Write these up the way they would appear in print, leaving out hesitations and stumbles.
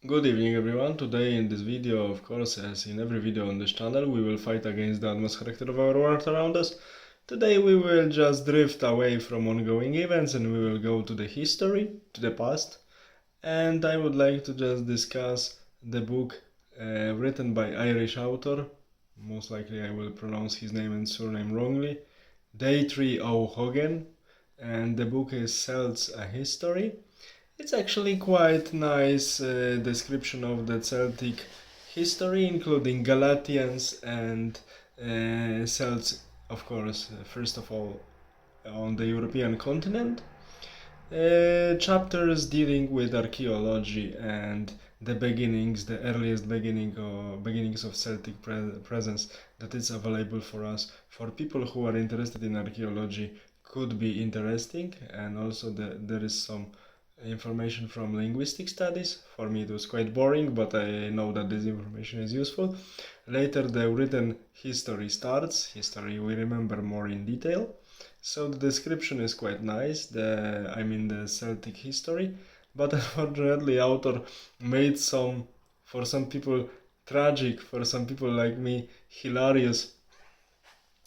Good evening everyone. Today in this video, of course, as in every video on this channel, we will fight against the atmospheric of our world around us. Today we will just drift away from ongoing events and we will go to the history, to the past. And I would like to just discuss the book written by Irish author, most likely I will pronounce his name and surname wrongly, Deirdre O'Hogan, and the book is Celts, a History. It's actually quite nice description of the Celtic history, including Galatians and Celts, of course, first of all, on the European continent. Chapters dealing with archaeology and the beginnings, the earliest beginnings of Celtic presence that is available for us. For people who are interested in archaeology, could be interesting, and also there is some information from linguistic studies. For me it was quite boring, but I know that this information is useful. Later the written history starts, history we remember more in detail. So the description is quite nice, the Celtic history, but unfortunately author made some, for some people tragic, for some people like me hilarious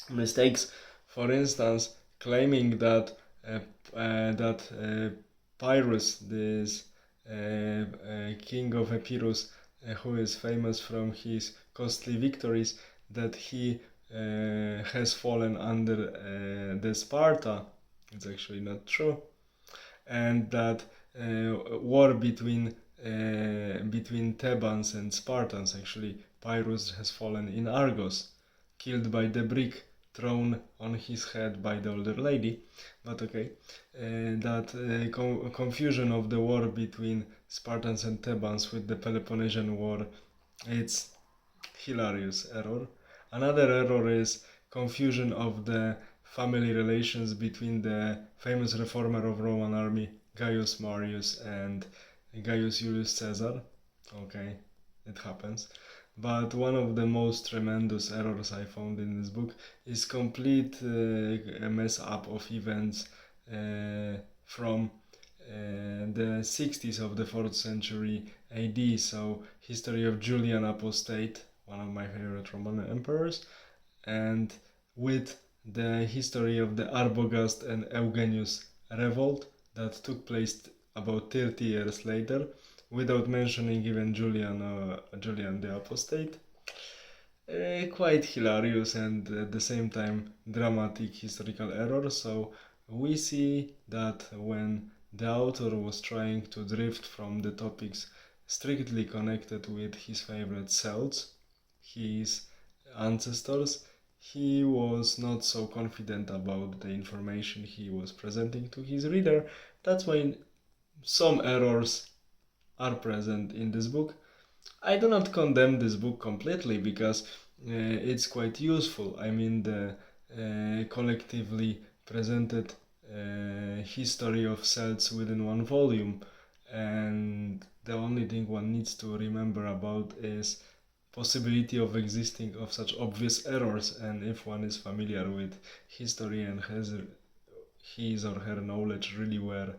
mistakes. For instance, claiming that Pyrrhus, this king of Epirus, who is famous from his costly victories, that he has fallen under the Sparta. It's actually not true, and that war between Thebans and Spartans, actually Pyrrhus has fallen in Argos, killed by the brick thrown on his head by the older lady. But okay, that confusion of the war between Spartans and Thebans with the Peloponnesian War, it's hilarious error. Another error is confusion of the family relations between the famous reformer of Roman army Gaius Marius and Gaius Julius Caesar. Okay, it happens. But one of the most tremendous errors I found in this book is complete mess up of events from the 60s of the 4th century AD. So history of Julian Apostate, one of my favorite Roman emperors, and with the history of the Arbogast and Eugenius revolt that took place about 30 years later, without mentioning even Julian the Apostate. Quite hilarious and at the same time dramatic historical error. So we see that when the author was trying to drift from the topics strictly connected with his favorite Celts, his ancestors, he was not so confident about the information he was presenting to his reader. That's why some errors are present in this book. I do not condemn this book completely because it's quite useful. I mean, the collectively presented history of Celts within one volume, and the only thing one needs to remember about is possibility of existing of such obvious errors, and if one is familiar with history and has his or her knowledge really well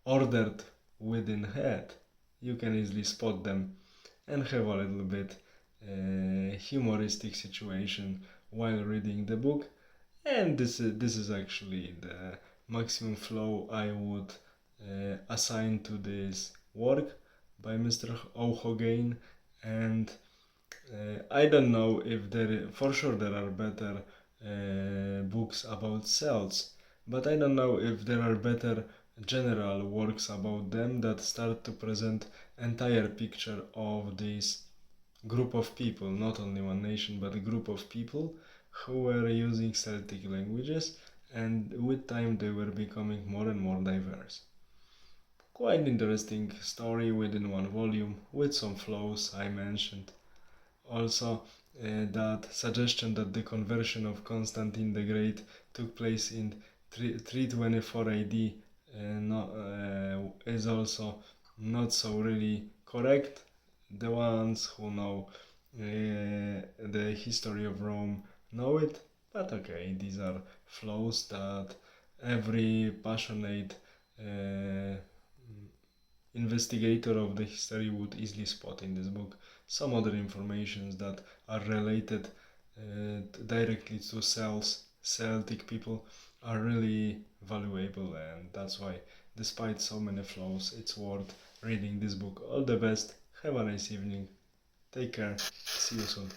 ordered within head, you can easily spot them and have a little bit humoristic situation while reading the book. And this is actually the maximum flow I would assign to this work by Mr. O'Hogan. And I don't know if for sure there are better books about Celts, but I don't know if there are better general works about them that start to present entire picture of this group of people, not only one nation, but a group of people who were using Celtic languages, and with time they were becoming more and more diverse. Quite interesting story within one volume, with some flaws I mentioned. Also, that suggestion that the conversion of Constantine the Great took place in 324 AD is also not so really correct. The ones who know the history of Rome know it, but okay, these are flaws that every passionate investigator of the history would easily spot in this book some other informations that are related directly to Celtic people are really valuable, and that's why, despite so many flaws, it's worth reading this book. All the best, have a nice evening, take care, see you soon.